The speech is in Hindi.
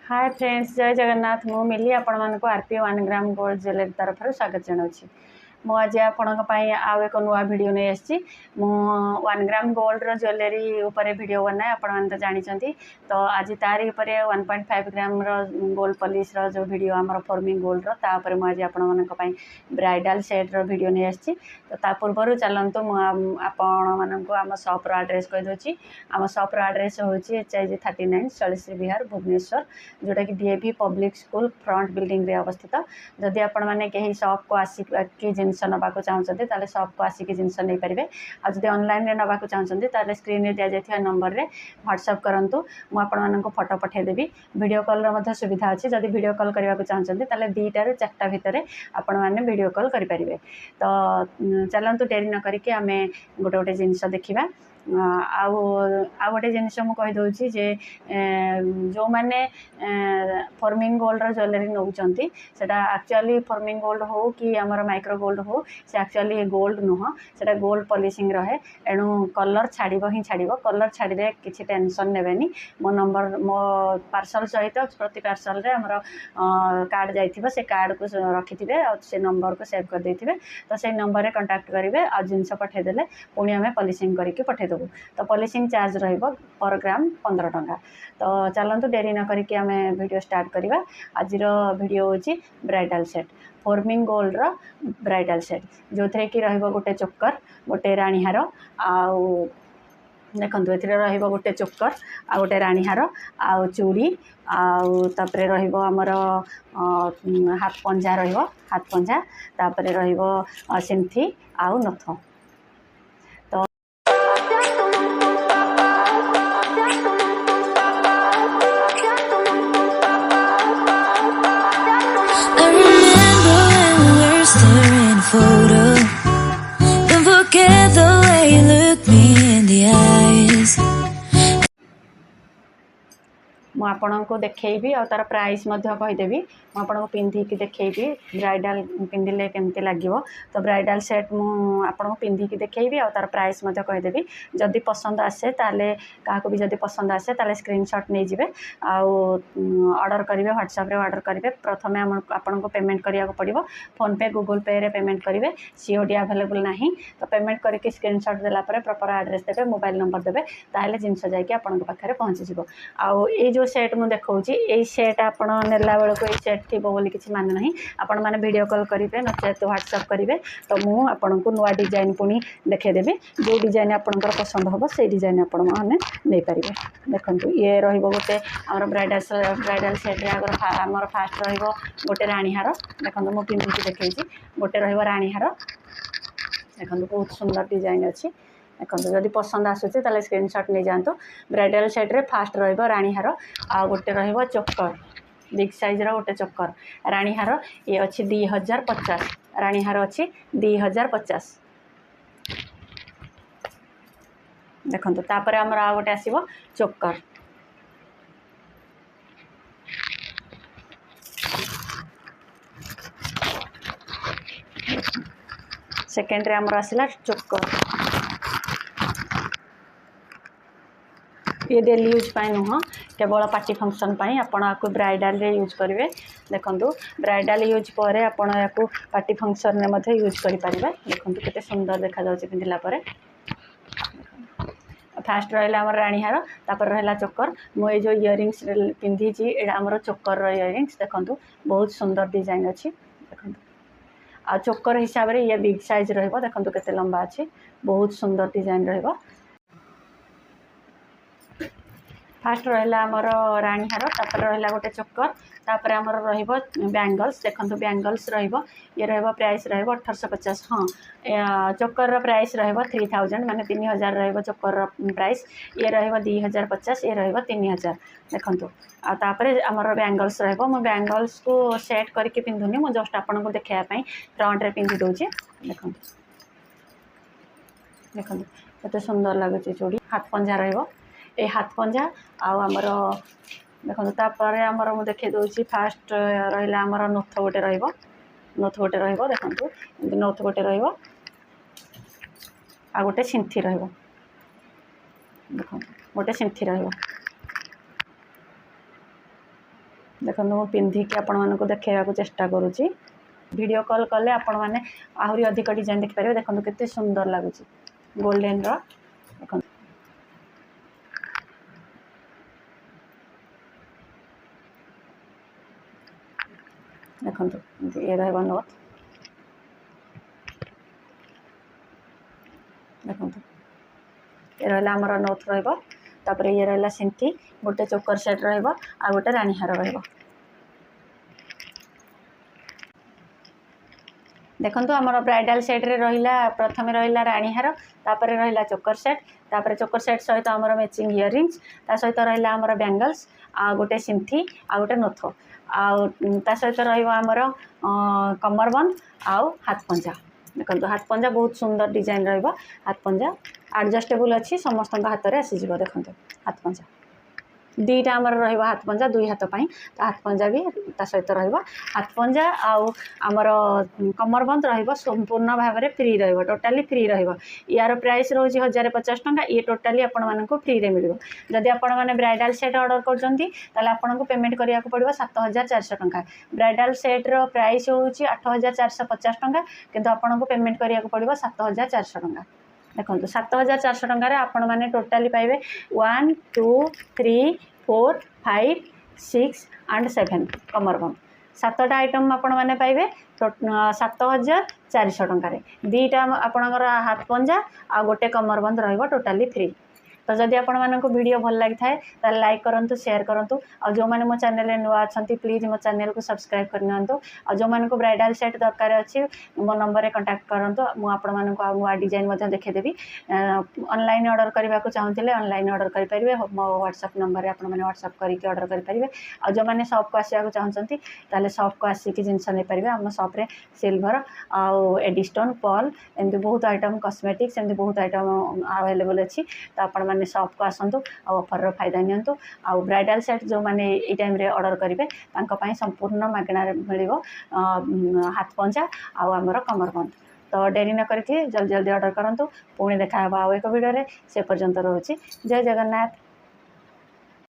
हाय फ्रेंड्स, जय जगन्नाथ। मु मिली आपण मानक आरपी 1 ग्राम गोल्ड ज्वेलरी तरफ स्वागत जनाऊँ। मुझे आपण आउ एक नुआ वीडियो नहीं आसी। मु 1 ग्राम गोल्ड ज्वेलरी उपर वीडियो बनाए आपण तो जानते। तो आज तारी 1.5 ग्राम गोल्ड पॉलिश जो वीडियो आमर फॉर्मिंग गोल्ड तापर मुझे आपण ब्राइडल सेट वीडियो नहीं आसी। तो ता पूर्व चलतु आपण आम सॉप एड्रेस कहीदे। आम सॉप एड्रेस हूँ HIG 39 शैलश्री विहार भुवनेश्वर, जोटा कि DAV public school front building रे अवस्थित। जदि आपण मैंने कहीं सॉप को आसिक जिनस नाक चाहते सॉप को आसिक जिनस नहीं पारे। आदि ऑनलाइन नाक चाहते स्क्रीन में दि जाता नंबर रे व्हाट्सएप करूँ। मुझे फोटो पठेदेवी। वीडियो कॉल सुविधा अच्छी। जदि वीडियो कॉल करने को चाहते 2 रू 4 भितर आपण मैंने वीडियो कॉल करेंगे। तो चलतु डेरी न करके आम गोटे गोटे जिनस देखा। आउ गोटे जिनस मुझे जे जो मैंने फॉर्मिंग गोल्ड ज्वेलरी नौकरी से एक्चुअली फॉर्मिंग गोल्ड हो कि आमर माइक्रो गोल्ड हो, से एक्चुअली गोल्ड नुह, से गोल्ड पॉलिशिंग रहे। एणु कलर छाड़ ही छाड़, कलर छाड़े किसी टेंशन नेबेनी। मो नंबर मो पार्सल सहित प्रति पार्सल रे आमर कार्ड जाइथिबो, से कार्ड को रखिथिबे और से नंबर को सेव कर देथिबे। तो से नंबर रे कांटेक्ट करेंगे आ जिनस पठेदेले पुणी आम पॉलिशिंग करके पठेदेबू। तो पॉलिशिंग चार्ज रहिबो पर ग्राम 15 टंका। तो चलतु डेरी न करके आम वीडियो स्टार्ट करवा। आज वीडियो हूँ bridal set, forming gold bridal set, जो थे कि गोटे चोकर, गोटे राणीहार, आउ देखो ये रोटे चोकर आ गोटे राणीहार, आउ चूड़ी, आउे रमर हाथ पंजा, हाथ पंजा तापर सिंथी आउ नथ। Photo. Don't forget the way you look me in the eyes. मुझे देखी और तार प्राइस कहीदेवी। मुझे पिंधिकी देखी ब्राइडल पिंधिले केमती लगे। तो ब्राइडल सेट मुझे पिंधिकी देखी और तार प्राइस कहीदेवी। जदि पसंद आसे ताले क्या भी जदि पसंद आसे ताले स्क्रीनशॉट नहीं जाए ऑर्डर करेंगे। व्हाट्सएप रे ऑर्डर करेंगे। प्रथम आपन को पेमेंट करिया पड़ो। फोन पे गूगल पे रे पेमेंट करेंगे। COD अवेलेबल नहीं। तो पेमेंट करके स्क्रीनशॉट देलापर प्रॉपर एड्रेस देवे, मोबाइल नंबर देवे, ताले जिनस जाकि आपन पाखे पहुँची जी। आउ ये जो सेट मुझे देखा ये सेट आप नेला बेलू ये सेट थी बोली किसी मान ना। आपण मैंने वीडियो कॉल करेंगे नचेत व्हाट्सएप करेंगे। तो मुझे आपन को नुआ डिजाइन पुणी देखीदेवी। जो डिजाइन आपंकर पसंद हम से डिजाइन आप देखो। ये रोटे आम ब्राइडल सेट्रे आमर फास्ट रोटे राणीहार। देखो मुझे पिंधिकी देखी गोटे राणीहार। देखो बहुत सुंदर डिजाइन अच्छी। देखो जदि पसंद आसूँ ताले स्क्रीनशॉट नहीं जातु। ब्राइडल सेट्रे फास्ट राणीहार, आ गोटे चोकर बिग साइज गोटे चोकर राणीहार। ये अच्छी 2050। राणीहार अच्छी 2050। देखो तापर आमर आ गोटे आसो चोकर। सेकेंड रे आमर आसला चोकर। ये डेली यूज पाए नुह, केवल पार्टी फंक्शन पाई आपण आपको ब्राइडल रे यूज करेंगे। देखो ब्राइडल यूज पर आपण आपको पार्टी फंक्शन में यूज करें। देखो केते सुंदर देखा जाउछि पिंधिला परे। फास्ट रहा आम राणीहार, तापर रहा चोकर। मुझे जो इयरिंग्स पिंधि एटा आमर चोकर इयरिंग्स। देखो बहुत सुंदर डिजाइन अच्छी। देखो आ चोकर हिसाब से ये बिग साइज रहिबो। देखो केते लंबा अच्छी, बहुत सुंदर डिजाइन रहिबो। फास्ट रहा आमर राणीहार, तापर रहा गोटे चोकर, तापर आमर बैंगल्स। देखो बैंगल्स ये प्राइस 1850। हाँ, चोकर प्राइस 3000 माने 3000 चोकर प्राइस। ये 2050, ये 3000। देखो तापर आमर बैंगल्स मो बैंगल्स को सेट करके पिंधुनी, मुझे जस्ट आपन को देखापी फ्रंट रे पिंधि दूसरी। देखो देखो केते सुंदर लगुच चूड़ी। हाथ पंजा ये हाथ पंजा आमर देखो। तापर आमर मुझे देखे दूसरी फास्ट रहा आमर नथ गोटे नथ गोटे देखो नथ गोटे आ गोटे सिंथी देखो गोटे सिंथी देखो मुझे पिंधिकी आपण मानक देखा चेष्टा करुँची वीडियो कॉल कले आपण मैंने आहरी अधिक डिजाइन देखिपारे देखो केते सुंदर लगुच गोल्डन देखो देखो ये रहा नोट देखो ये रहा आमर नोट रहा ये रहा सिंथी गोटे चोकर सेट रहा गोटे रानी हार रहा देखो आमर ब्राइडल सेट रे रहिला प्रथम रहिला रानी हार तापर रहिला चोकर सेट सहित आमर मैचिंग इयरिंग्स ता सहित रहिला आमर बैंगल्स आ गोटे सिंथी आ गोटे नथ आ ता सहित रहिबा आमर कमरबंद आउ हाथ पंजा देखो हाथ पंजा बहुत सुंदर डिजाइन रहिबा हाथ पंजा एडजस्टेबल अच्छी समस्त हाथ में आसीज देखो हाथ पंजा दीटा आमर रहिबा हाथ पंजा दुई हाथ पाई हाथ पंजा भी ता सहित रहिबा हाथ पंजा आउ आमर कमरबंद रहिबा संपूर्ण भाव में फ्री रहिबा टोटाली फ्री रहिबा यार प्राइस रोज 1050 टंका ये टोटाली आपण मानक फ्री रे मिलिबो जदि आपण माने ब्राइडल सेट ऑर्डर करजंती ताले आपण को पेमेंट करिया को पड़िबो 7400 टंका ब्राइडल सेट रो प्राइस होउची 8450 टंका किंतु आपण को पेमेंट करिया को पड़िबो 7400 टंका देखो 7400 टंकार आपण मैंने टोटाली पाइबे 1 2 3 4 5 6 एंड 7 कमरबंद 7टा आइटम आपण मैंने पाइबे 7400 टंकार दीटा आपणकर हाथ पंजा आ गोटे कमरबंद रहिबो टोटाली फ्री तो जदि आपण मानक वीडियो भल लगी था लाइक करूँ शेयर करूँ और जो मैंने मो चैनल नुआ अच्छा प्लीज मो चैनल को सब्सक्राइब करनी और जो मानक ब्राइडल सेट दरकार अच्छी मो नंबर में कंटाक्ट करूँ मुझे नुआ डिजाइन देखेदेवी ऑनलाइन ऑर्डर करने को चाहूँगे ऑनलाइन ऑर्डर करेंगे मो व्हाट्सएप नंबर में आपने व्हाट्सएप करके ऑर्डर करेंगे और जो मैंने शॉप को आसवा चाहते ताले शॉप को आसिक जिनस नहीं पारे आम शॉप्रे सिल्वर आउ एडिस्टोन पर्ल एमती बहुत आइटम कॉस्मेटिक्स एमती बहुत आइटम अवेलेबल अच्छी तो आप मैंने शॉप को आसतु ऑफर फायदा नियंतु आउ ब्राइडल सेट जो मैंने ये टाइम रे ऑर्डर करेंगे संपूर्ण मागणा मिलिबो हाथ पंजा आउ आमर कमरबंद तो डेरी न करके जल्दी जल्दी ऑर्डर करंतु पुणी देखा आउ एक वीडियो रे से पर्यंत रोची जय जगन्नाथ।